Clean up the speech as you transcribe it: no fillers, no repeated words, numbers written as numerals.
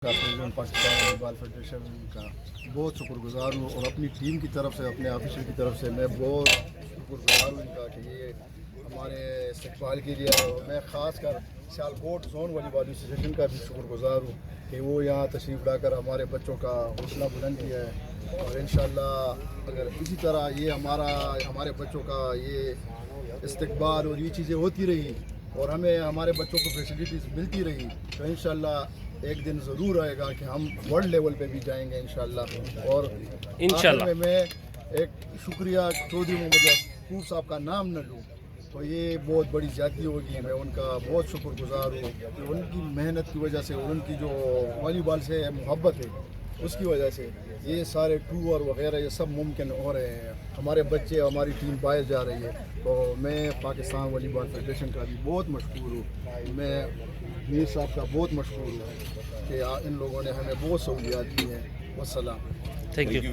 پاکستان والی بال فیڈریشن کا بہت شکر گزار ہوں، اور اپنی ٹیم کی طرف سے، اپنے آفیسر کی طرف سے میں بہت شکر گزار ہوں ان کا کہ یہ ہمارے استقبال کے لیے، اور میں خاص کر سیالکوٹ زون والی بال ایسوسیشن کا بھی شکر گزار ہوں کہ وہ یہاں تشریف لا کر ہمارے بچوں کا حوصلہ بلند کیا ہے، اور انشاءاللہ اگر اسی طرح یہ ہمارے بچوں کا یہ استقبال اور یہ چیزیں ہوتی رہی اور ہمیں ہمارے بچوں کو فیسلٹیز ملتی رہی تو انشاءاللہ ایک دن ضرور آئے گا کہ ہم ورلڈ لیول پہ بھی جائیں گے انشاءاللہ۔ اور آخر میں ایک شکریہ چودھری محمد یعقوب صاحب کا نام نہ لوں تو یہ بہت بڑی زیادتی ہوگی۔ میں ان کا بہت شکر گزار ہوں کہ ان کی محنت کی وجہ سے اور ان کی جو والی بال سے محبت ہے اس کی وجہ سے یہ سارے ٹور وغیرہ یہ سب ممکن ہو رہے ہیں، ہمارے بچے ہماری ٹیم باہر جا رہی ہے۔ تو میں پاکستان والی بال فیڈریشن کا بھی بہت مشکور ہوں، میں میر صاحب کا بہت مشکور ہوں کہ ان لوگوں نے ہمیں بہت سہولیات دی ہیں۔ والسلام۔ Thank you.